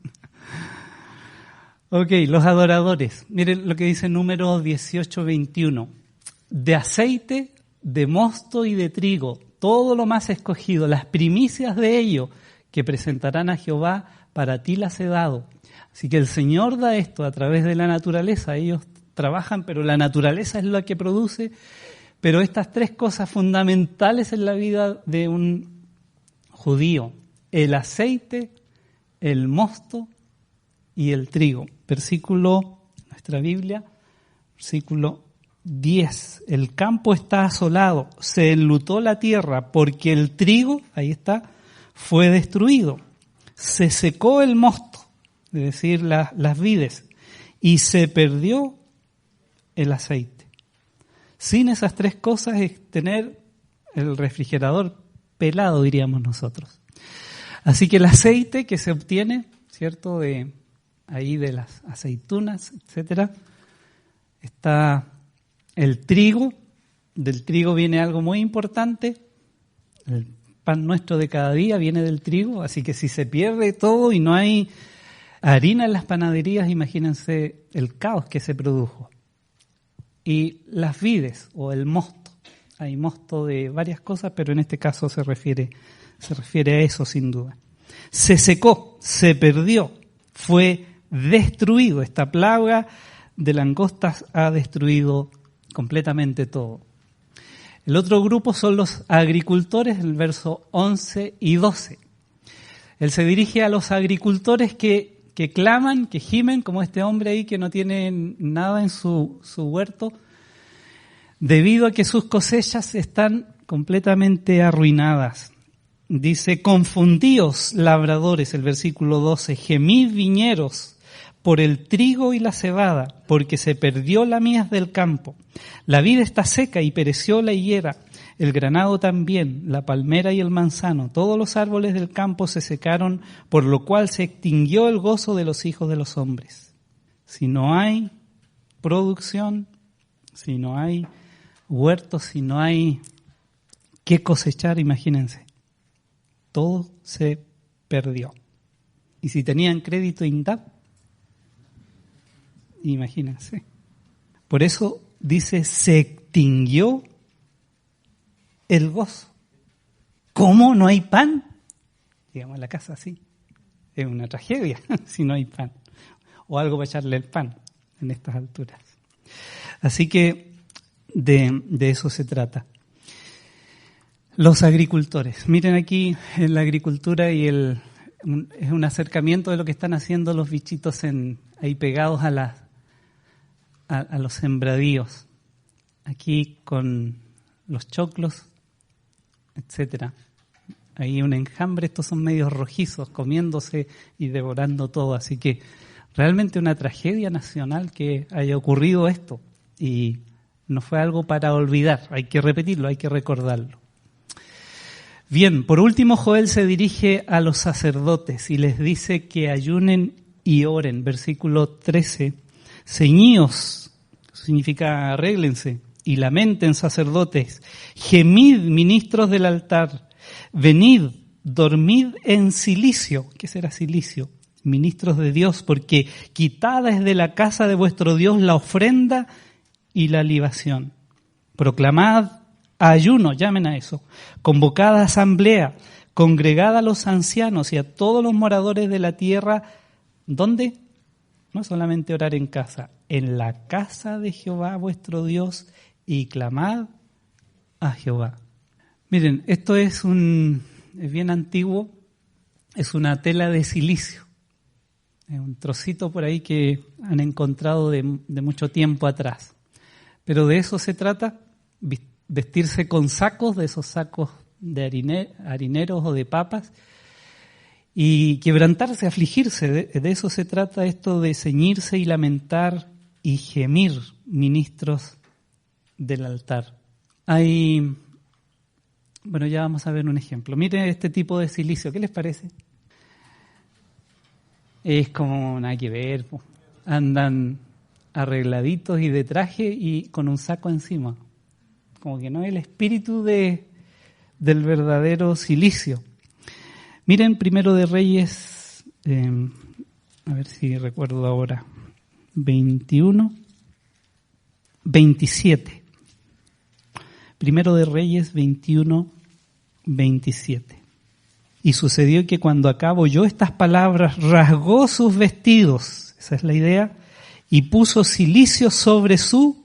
Ok, los adoradores. Miren lo que dice Números 18:21. De aceite, de mosto y de trigo, todo lo más escogido, las primicias de ello que presentarán a Jehová, para ti las he dado. Así que el Señor da esto a través de la naturaleza. Ellos trabajan, pero la naturaleza es la que produce. Pero estas tres cosas fundamentales en la vida de un judío: el aceite, el mosto y el trigo. Versículo, nuestra Biblia, versículo 10. El campo está asolado, se enlutó la tierra, porque el trigo, ahí está, fue destruido. Se secó el mosto, es decir, las vides, y se perdió el aceite. Sin esas tres cosas es tener el refrigerador pelado, diríamos nosotros. Así que el aceite que se obtiene, ¿cierto?, de las aceitunas, etcétera, está el trigo. Del trigo viene algo muy importante. El pan nuestro de cada día viene del trigo, así que si se pierde todo y no hay harina en las panaderías, imagínense el caos que se produjo. Y las vides o el mosto. Hay mosto de varias cosas, pero en este caso se refiere a eso sin duda. Se secó, se perdió, fue destruido. Esta plaga de langostas ha destruido completamente todo. El otro grupo son los agricultores, el verso 11 y 12. Él se dirige a los agricultores que claman, que gimen, como este hombre ahí que no tiene nada en su huerto, debido a que sus cosechas están completamente arruinadas. Dice, confundíos labradores, el versículo 12, gemid viñeros por el trigo y la cebada, porque se perdió la mies del campo. La vid está seca y pereció la higuera, el granado también, la palmera y el manzano. Todos los árboles del campo se secaron, por lo cual se extinguió el gozo de los hijos de los hombres. Si no hay producción, si no hay huertos, si no hay qué cosechar, imagínense, todo se perdió. Y si tenían crédito INDAP, imagínense. Por eso dice, se extinguió el gozo. ¿Cómo no hay pan? Digamos, en la casa así. Es una tragedia si no hay pan. O algo para echarle el pan en estas alturas. Así que de eso se trata. Los agricultores. Miren aquí en la agricultura y es un acercamiento de lo que están haciendo los bichitos ahí pegados a los sembradíos. Aquí con los choclos, etcétera. Ahí un enjambre, estos son medios rojizos, comiéndose y devorando todo. Así que realmente una tragedia nacional que haya ocurrido esto. Y no fue algo para olvidar, hay que repetirlo, hay que recordarlo. Bien, por último Joel se dirige a los sacerdotes y les dice que ayunen y oren. Versículo 13, ceñíos, significa arréglense, y lamenten sacerdotes, gemid ministros del altar, venid, dormid en cilicio. ¿Qué será cilicio? Ministros de Dios, porque quitada es de la casa de vuestro Dios la ofrenda y la libación. Proclamad ayuno, llamen a eso, convocada asamblea, congregad a los ancianos y a todos los moradores de la tierra. ¿Dónde? No solamente orar en casa, en la casa de Jehová vuestro Dios, y clamad a Jehová. Miren, esto es bien antiguo, es una tela de silicio. Es un trocito por ahí que han encontrado de mucho tiempo atrás. Pero de eso se trata, vestirse con sacos, de esos sacos de harineros o de papas, y quebrantarse, afligirse. De eso se trata esto de ceñirse y lamentar y gemir, ministros del altar. Bueno, ya vamos a ver un ejemplo. Miren este tipo de silicio, ¿qué les parece? Es como nada que ver, po. Andan arregladitos y de traje y con un saco encima. Como que no es el espíritu del verdadero silicio. Miren Primero de Reyes, a ver si recuerdo ahora, 27. Primero de Reyes 21:27. Y sucedió que cuando Acab oyó estas palabras, rasgó sus vestidos, esa es la idea, y puso cilicio sobre su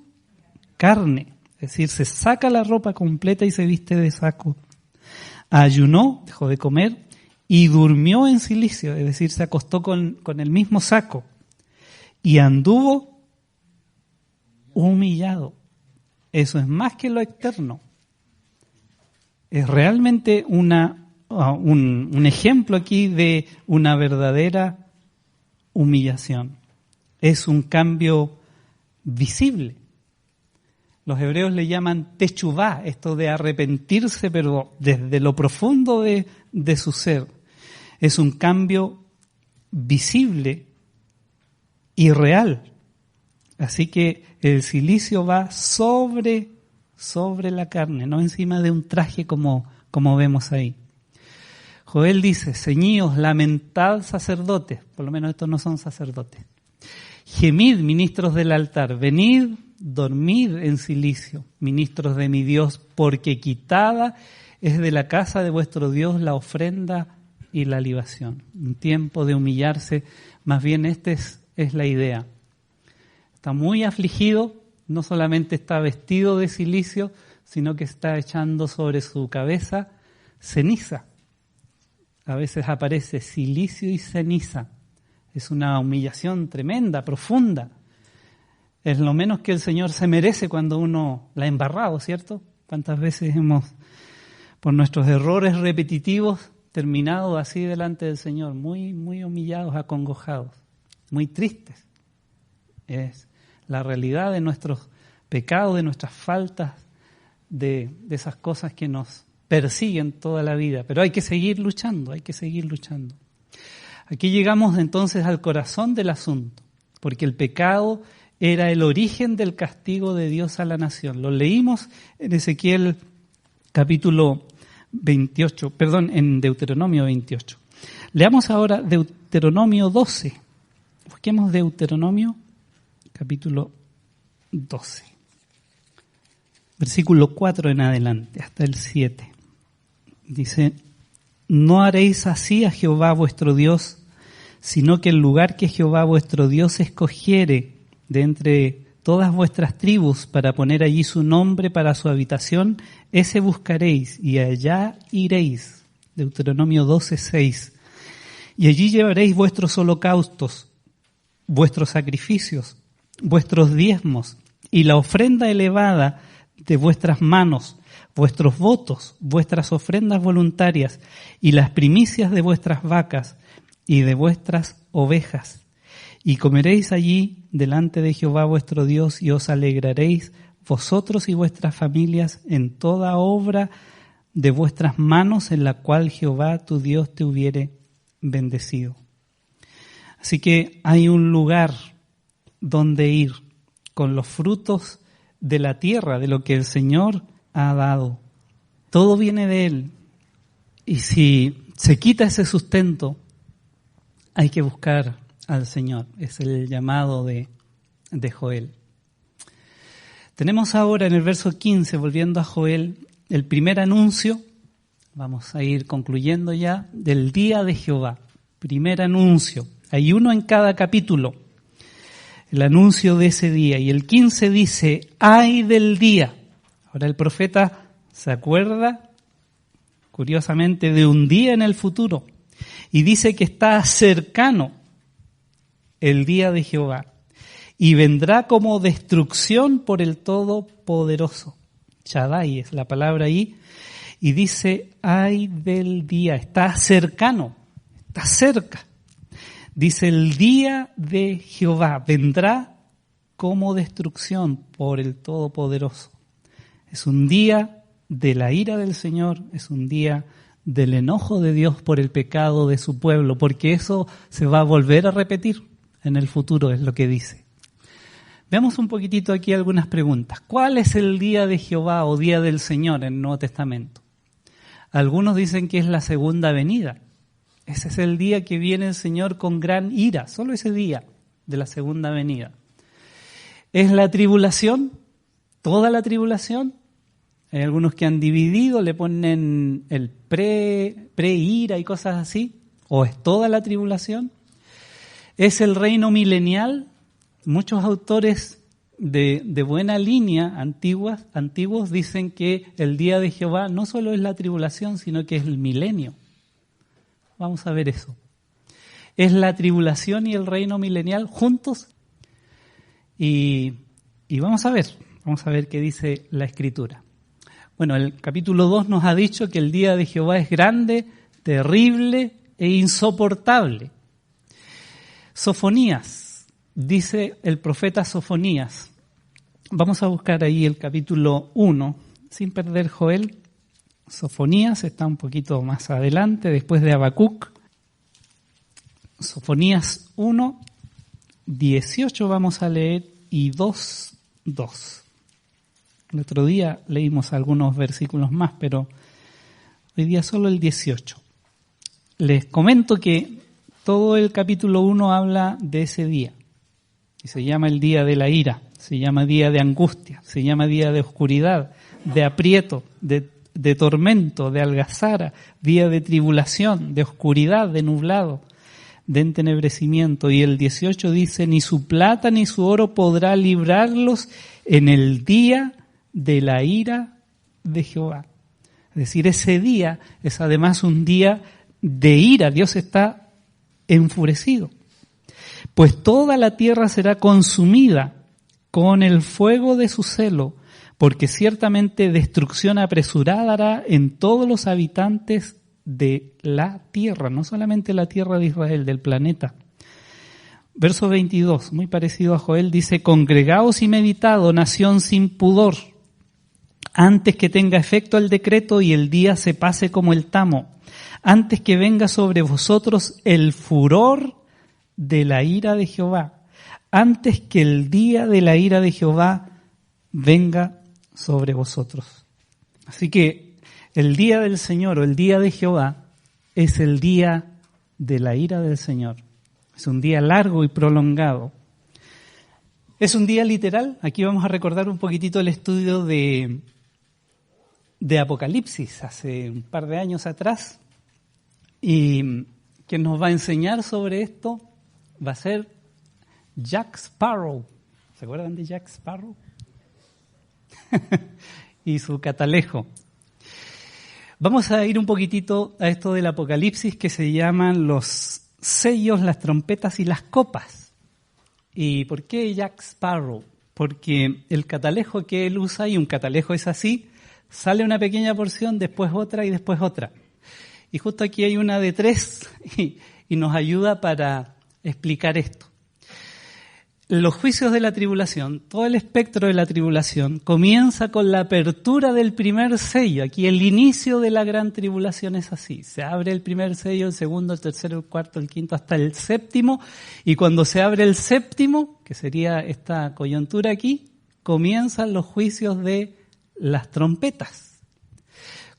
carne. Es decir, se saca la ropa completa y se viste de saco. Ayunó, dejó de comer, y durmió en cilicio, es decir, se acostó con el mismo saco. Y anduvo humillado. Eso es más que lo externo. Es realmente un ejemplo aquí de una verdadera humillación. Es un cambio visible. Los hebreos le llaman techuvá, esto de arrepentirse, pero desde lo profundo de su ser. Es un cambio visible y real. Así que el cilicio va sobre la carne, no encima de un traje como vemos ahí. Joel dice, ceñíos, lamentad sacerdotes, por lo menos estos no son sacerdotes. Gemid, ministros del altar, venid, dormid en cilicio, ministros de mi Dios, porque quitada es de la casa de vuestro Dios la ofrenda y la libación. Un tiempo de humillarse, más bien esta es la idea. Está muy afligido, no solamente está vestido de cilicio, sino que está echando sobre su cabeza ceniza. A veces aparece cilicio y ceniza. Es una humillación tremenda, profunda. Es lo menos que el Señor se merece cuando uno la ha embarrado, ¿cierto? ¿Cuántas veces hemos, por nuestros errores repetitivos, terminado así delante del Señor? Muy, muy humillados, acongojados, muy tristes. Es la realidad de nuestros pecados, de nuestras faltas, de esas cosas que nos persiguen toda la vida. Pero hay que seguir luchando, hay que seguir luchando. Aquí llegamos entonces al corazón del asunto, porque el pecado era el origen del castigo de Dios a la nación. Lo leímos en Ezequiel capítulo 28, en Deuteronomio 28. Leamos ahora Deuteronomio 12. Busquemos Deuteronomio capítulo 12. Versículo 4 en adelante, hasta el 7. Dice, no haréis así a Jehová vuestro Dios, sino que el lugar que Jehová vuestro Dios escogiere de entre todas vuestras tribus para poner allí su nombre para su habitación, ese buscaréis y allá iréis. Deuteronomio 12:6. Y allí llevaréis vuestros holocaustos, vuestros sacrificios, vuestros diezmos y la ofrenda elevada de vuestras manos, vuestros votos, vuestras ofrendas voluntarias y las primicias de vuestras vacas y de vuestras ovejas. Y comeréis allí delante de Jehová vuestro Dios y os alegraréis vosotros y vuestras familias en toda obra de vuestras manos en la cual Jehová tu Dios te hubiere bendecido. Así que hay un lugar donde ir con los frutos de la tierra, de lo que el Señor ha dado. Todo viene de Él. Y si se quita ese sustento, hay que buscar al Señor. Es el llamado de Joel. Tenemos ahora en el verso 15, volviendo a Joel, el primer anuncio, vamos a ir concluyendo ya, del día de Jehová. Primer anuncio. Hay uno en cada capítulo. El anuncio de ese día. Y el 15 dice, ¡ay del día! Ahora el profeta se acuerda, curiosamente, de un día en el futuro. Y dice que está cercano el día de Jehová. Y vendrá como destrucción por el Todopoderoso. Shaddai es la palabra ahí. Y dice, ¡ay del día! Está cercano, está cerca. Dice, el día de Jehová vendrá como destrucción por el Todopoderoso. Es un día de la ira del Señor, es un día del enojo de Dios por el pecado de su pueblo, porque eso se va a volver a repetir en el futuro, es lo que dice. Veamos un poquitito aquí algunas preguntas. ¿Cuál es el día de Jehová o día del Señor en el Nuevo Testamento? Algunos dicen que es la segunda venida. Ese es el día que viene el Señor con gran ira, solo ese día de la segunda venida. ¿Es la tribulación? ¿Toda la tribulación? Hay algunos que han dividido, le ponen el pre-ira y cosas así. ¿O es toda la tribulación? ¿Es el reino milenial? Muchos autores de buena línea, antiguos, dicen que el día de Jehová no solo es la tribulación, sino que es el milenio. Vamos a ver eso. ¿Es la tribulación y el reino milenial juntos? Y vamos a ver qué dice la Escritura. Bueno, el capítulo 2 nos ha dicho que el día de Jehová es grande, terrible e insoportable. Sofonías, dice el profeta Sofonías. Vamos a buscar ahí el capítulo 1, sin perder Joel. Sofonías está un poquito más adelante, después de Habacuc. Sofonías 1, 18 vamos a leer y 2, 2. El otro día leímos algunos versículos más, pero hoy día solo el 18. Les comento que todo el capítulo 1 habla de ese día. Y se llama el día de la ira, se llama día de angustia, se llama día de oscuridad, de aprieto, de tormento, de algazara, día de tribulación, de oscuridad, de nublado, de entenebrecimiento. Y el 18 dice, ni su plata ni su oro podrá librarlos en el día de la ira de Jehová. Es decir, ese día es además un día de ira. Dios está enfurecido. Pues toda la tierra será consumida con el fuego de su celo, porque ciertamente destrucción apresurada hará en todos los habitantes de la tierra, no solamente la tierra de Israel, del planeta. Verso 22, muy parecido a Joel, dice, congregaos y meditad, nación sin pudor, antes que tenga efecto el decreto y el día se pase como el tamo, antes que venga sobre vosotros el furor de la ira de Jehová, antes que el día de la ira de Jehová venga sobre vosotros. Así que el día del Señor o el día de Jehová es el día de la ira del Señor. Es un día largo y prolongado. Es un día literal. Aquí vamos a recordar un poquitito el estudio de Apocalipsis hace un par de años atrás. Y quien nos va a enseñar sobre esto va a ser Jack Sparrow. ¿Se acuerdan de Jack Sparrow? Y su catalejo. Vamos a ir un poquitito a esto del Apocalipsis que se llaman los sellos, las trompetas y las copas. ¿Y por qué Jack Sparrow? Porque el catalejo que él usa, y un catalejo es así, sale una pequeña porción, después otra y después otra. Y justo aquí hay una de 3 y nos ayuda para explicar esto. Los juicios de la tribulación, todo el espectro de la tribulación, comienza con la apertura del primer sello. Aquí el inicio de la gran tribulación es así. Se abre el primer sello, el segundo, el tercero, el cuarto, el quinto, hasta el séptimo. Y cuando se abre el séptimo, que sería esta coyuntura aquí, comienzan los juicios de las trompetas.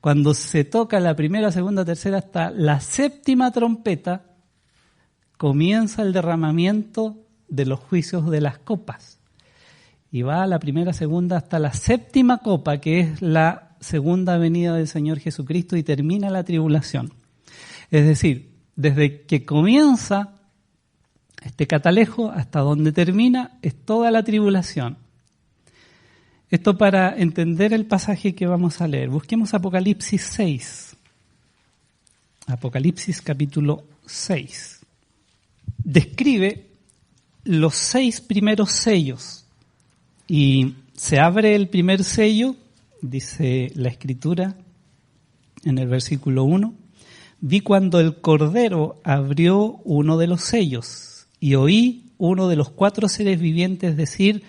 Cuando se toca la primera, segunda, tercera, hasta la séptima trompeta, comienza el derramamiento de los juicios de las copas. Y va a la primera, segunda, hasta la séptima copa, que es la segunda venida del Señor Jesucristo, y termina la tribulación. Es decir, desde que comienza este catalejo hasta donde termina es toda la tribulación. Esto para entender el pasaje que vamos a leer. Busquemos Apocalipsis 6. Apocalipsis capítulo 6. Describe los 6 primeros sellos. Y se abre el primer sello, dice la Escritura en el versículo 1. Vi cuando el Cordero abrió uno de los sellos y oí uno de los 4 seres vivientes decir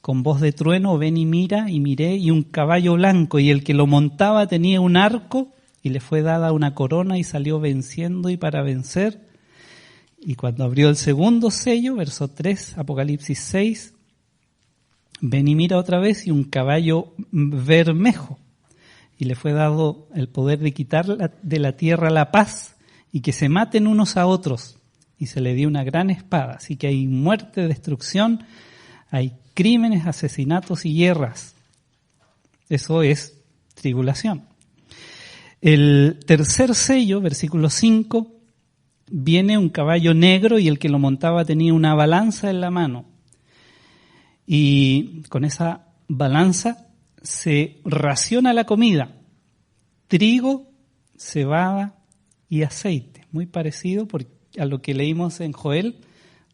con voz de trueno, ven y mira, y miré, y un caballo blanco, y el que lo montaba tenía un arco, y le fue dada una corona, y salió venciendo y para vencer. Y cuando abrió el segundo sello, verso 3, Apocalipsis 6, ven y mira otra vez, y un caballo bermejo, y le fue dado el poder de quitar de la tierra la paz, y que se maten unos a otros, y se le dio una gran espada. Así que hay muerte, destrucción, hay crímenes, asesinatos y guerras. Eso es tribulación. El tercer sello, versículo 5, viene un caballo negro y el que lo montaba tenía una balanza en la mano. Y con esa balanza se raciona la comida, trigo, cebada y aceite. Muy parecido a lo que leímos en Joel,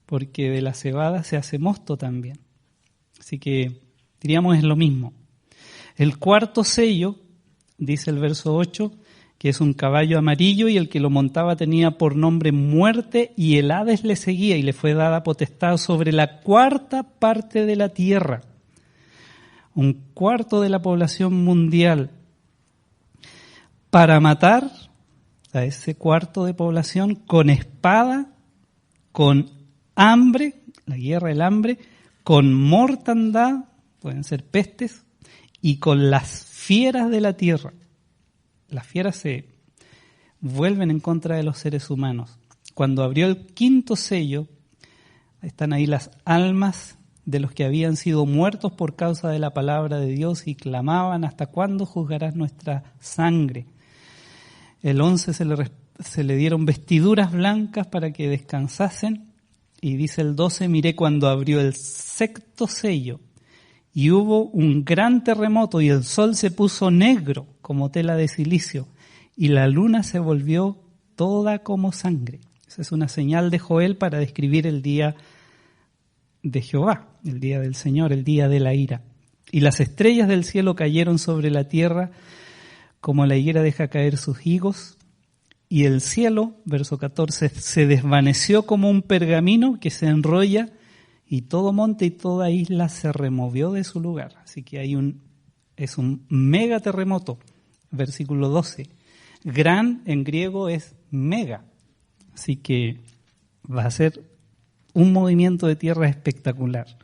porque de la cebada se hace mosto también. Así que diríamos es lo mismo. El cuarto sello, dice el verso 8, que es un caballo amarillo y el que lo montaba tenía por nombre Muerte y el Hades le seguía y le fue dada potestad sobre la 4ª parte de la tierra, un cuarto de la población mundial, para matar a ese cuarto de población con espada, con hambre, la guerra del hambre, con mortandad, pueden ser pestes, y con las fieras de la tierra. Las fieras se vuelven en contra de los seres humanos. Cuando abrió el quinto sello, están ahí las almas de los que habían sido muertos por causa de la palabra de Dios y clamaban: ¿hasta cuándo juzgarás nuestra sangre? El 11 se le dieron vestiduras blancas para que descansasen, y dice el 12: miré cuando abrió el sexto sello y hubo un gran terremoto y el sol se puso negro como tela de silicio y la luna se volvió toda como sangre. Esa es una señal de Joel para describir el día de Jehová, el día del Señor, el día de la ira. Y las estrellas del cielo cayeron sobre la tierra como la higuera deja caer sus higos, y el cielo, verso 14, se desvaneció como un pergamino que se enrolla, y todo monte y toda isla se removió de su lugar. Así que es un mega terremoto. Versículo 12. Gran en griego es mega. Así que va a ser un movimiento de tierra espectacular.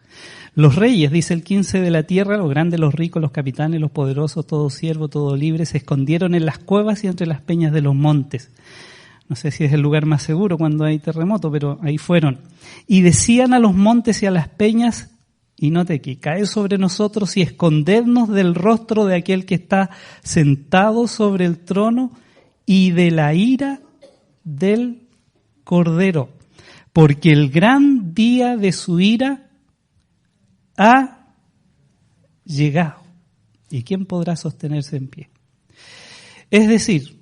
Los reyes, dice el 15, de la tierra, los grandes, los ricos, los capitanes, los poderosos, todo siervo, todo libre, se escondieron en las cuevas y entre las peñas de los montes. No sé si es el lugar más seguro cuando hay terremoto, pero ahí fueron. Y decían a los montes y a las peñas, y note aquí: caed sobre nosotros y escondednos del rostro de aquel que está sentado sobre el trono y de la ira del Cordero, porque el gran día de su ira ha llegado. ¿Y quién podrá sostenerse en pie? Es decir,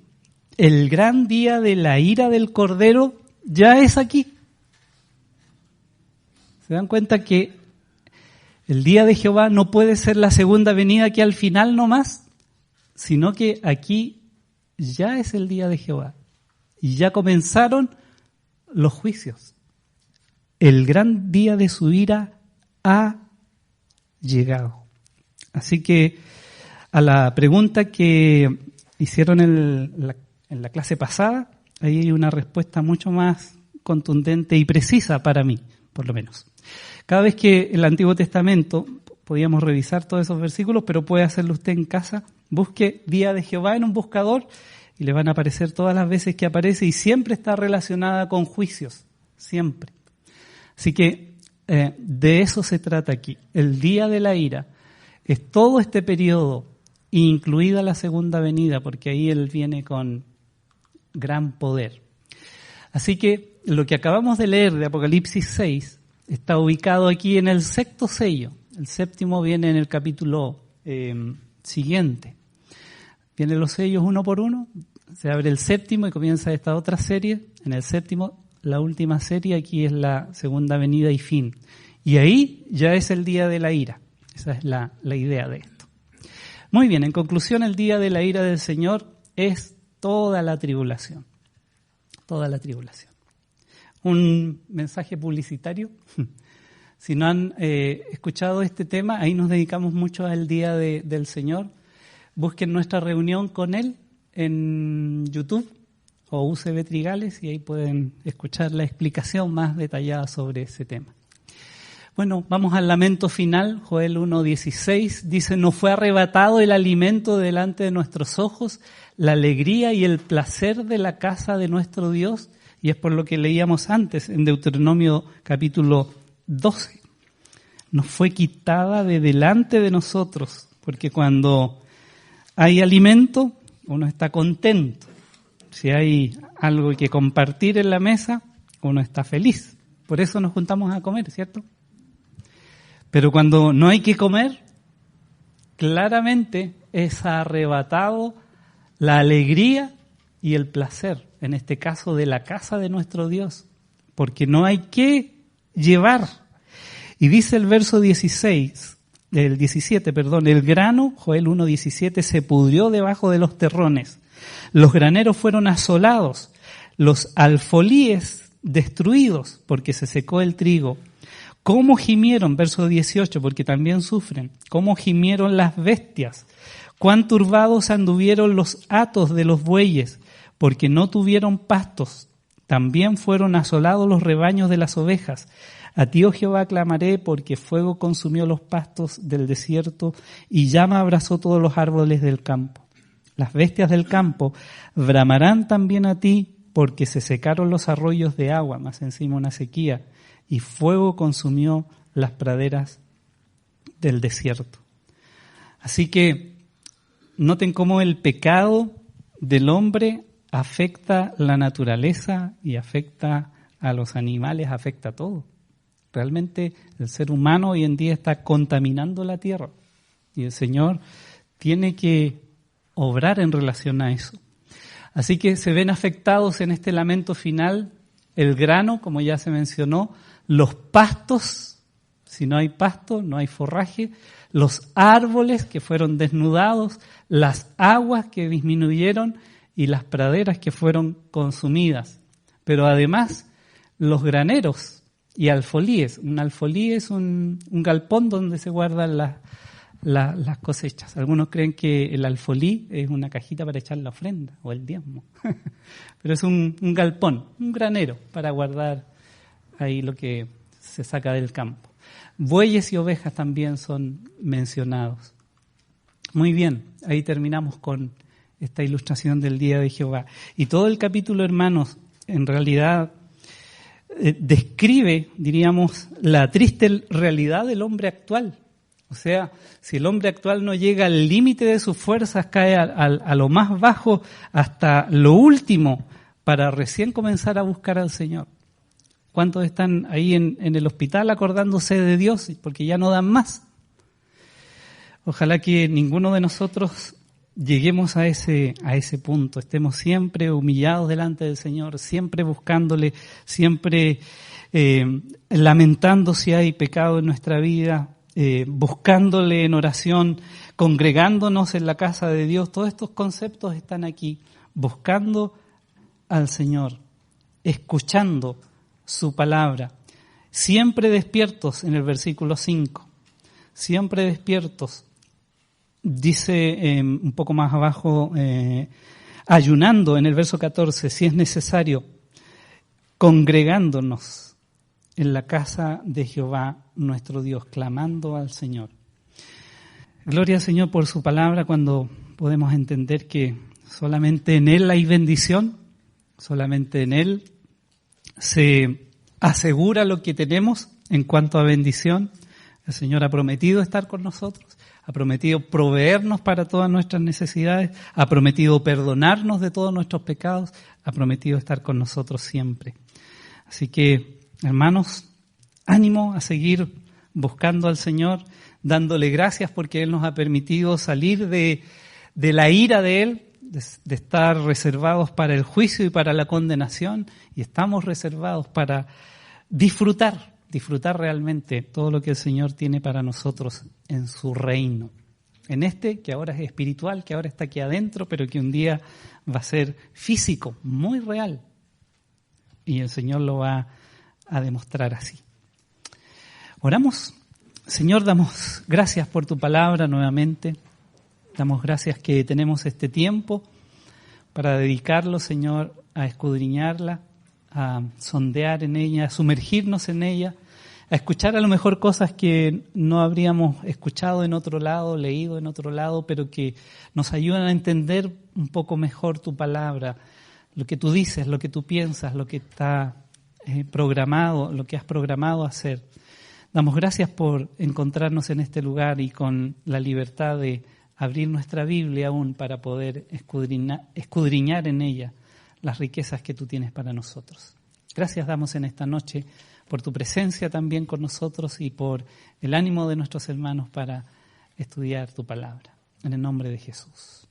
el gran día de la ira del Cordero ya es aquí. ¿Se dan cuenta que el día de Jehová no puede ser la segunda venida que al final nomás? Sino que aquí ya es el día de Jehová. Y ya comenzaron los juicios. El gran día de su ira ha llegado. Así que a la pregunta que hicieron en la clase pasada, ahí hay una respuesta mucho más contundente y precisa para mí, por lo menos. Cada vez que el Antiguo Testamento, podíamos revisar todos esos versículos, pero puede hacerlo usted en casa, busque Día de Jehová en un buscador y le van a aparecer todas las veces que aparece, y siempre está relacionada con juicios, siempre. Así que de eso se trata aquí. El día de la ira es todo este periodo, incluida la segunda venida, porque ahí Él viene con gran poder. Así que lo que acabamos de leer de Apocalipsis 6 está ubicado aquí en el sexto sello. El séptimo viene en el capítulo siguiente. Vienen los sellos uno por uno, se abre el séptimo y comienza esta otra serie. En el séptimo, la última serie, aquí es la segunda venida y fin. Y ahí ya es el día de la ira. Esa es la idea de esto. Muy bien, en conclusión, el día de la ira del Señor es toda la tribulación. Toda la tribulación. Un mensaje publicitario. Si no han escuchado este tema, ahí nos dedicamos mucho al día del Señor. Busquen nuestra reunión con Él en YouTube o UCB Trigales y ahí pueden escuchar la explicación más detallada sobre ese tema. Bueno, vamos al lamento final. Joel 1:16 dice: no fue arrebatado el alimento delante de nuestros ojos, la alegría y el placer de la casa de nuestro Dios. Y es por lo que leíamos antes en Deuteronomio capítulo 12. Nos fue quitada de delante de nosotros, porque cuando hay alimento, uno está contento. Si hay algo que compartir en la mesa, uno está feliz. Por eso nos juntamos a comer, ¿cierto? Pero cuando no hay que comer, claramente es arrebatado la alegría y el placer, en este caso de la casa de nuestro Dios, porque no hay que llevar. Y dice el verso 17, el grano, Joel 1:17, se pudrió debajo de los terrones, los graneros fueron asolados, los alfolíes destruidos, porque se secó el trigo. ¿Cómo gimieron? Verso 18, porque también sufren. ¿Cómo gimieron las bestias? Cuán turbados anduvieron los hatos de los bueyes, porque no tuvieron pastos. También fueron asolados los rebaños de las ovejas. A ti, oh Jehová, clamaré, porque fuego consumió los pastos del desierto y llama abrazó todos los árboles del campo. Las bestias del campo bramarán también a ti, porque se secaron los arroyos de agua, más encima una sequía, y fuego consumió las praderas del desierto. Así que noten cómo el pecado del hombre afecta la naturaleza y afecta a los animales, afecta a todo. Realmente el ser humano hoy en día está contaminando la tierra y el Señor tiene que obrar en relación a eso. Así que se ven afectados en este lamento final el grano, como ya se mencionó, los pastos, si no hay pasto, no hay forraje, los árboles que fueron desnudados, las aguas que disminuyeron y las praderas que fueron consumidas. Pero además, los graneros y alfolíes. Un alfolí es un galpón donde se guardan las cosechas. Algunos creen que el alfolí es una cajita para echar la ofrenda o el diezmo. Pero es un galpón, un granero para guardar ahí lo que se saca del campo. Bueyes y ovejas también son mencionados. Muy bien, ahí terminamos con esta ilustración del día de Jehová. Y todo el capítulo, hermanos, en realidad describe, diríamos, la triste realidad del hombre actual. O sea, si el hombre actual no llega al límite de sus fuerzas, cae a lo más bajo hasta lo último para recién comenzar a buscar al Señor. ¿Cuántos están ahí en el hospital acordándose de Dios porque ya no dan más? Ojalá que ninguno de nosotros lleguemos a ese punto, estemos siempre humillados delante del Señor, siempre buscándole, siempre lamentando si hay pecado en nuestra vida, buscándole en oración, congregándonos en la casa de Dios. Todos estos conceptos están aquí, buscando al Señor, escuchando su palabra, siempre despiertos en el versículo 5, siempre despiertos. Dice un poco más abajo, ayunando en el verso 14, si es necesario, congregándonos en la casa de Jehová nuestro Dios, clamando al Señor. Gloria al Señor por su palabra cuando podemos entender que solamente en Él hay bendición, solamente en Él se asegura lo que tenemos en cuanto a bendición. El Señor ha prometido estar con nosotros, ha prometido proveernos para todas nuestras necesidades, ha prometido perdonarnos de todos nuestros pecados, ha prometido estar con nosotros siempre. Así que, hermanos, ánimo a seguir buscando al Señor, dándole gracias porque Él nos ha permitido salir de la ira de Él, de estar reservados para el juicio y para la condenación, y estamos reservados para disfrutar realmente todo lo que el Señor tiene para nosotros en su reino. En que ahora es espiritual, que ahora está aquí adentro, pero que un día va a ser físico, muy real. Y el Señor lo va a demostrar así. Oramos. Señor, damos gracias por tu palabra nuevamente. Damos gracias que tenemos este tiempo para dedicarlo, Señor, a escudriñarla, a sondear en ella, a sumergirnos en ella, a escuchar a lo mejor cosas que no habríamos escuchado en otro lado, leído en otro lado, pero que nos ayudan a entender un poco mejor tu palabra, lo que tú dices, lo que tú piensas, lo que está programado, lo que has programado hacer. Damos gracias por encontrarnos en este lugar y con la libertad de abrir nuestra Biblia aún para poder escudriñar en ella las riquezas que tú tienes para nosotros. Gracias damos en esta noche por tu presencia también con nosotros y por el ánimo de nuestros hermanos para estudiar tu palabra. En el nombre de Jesús.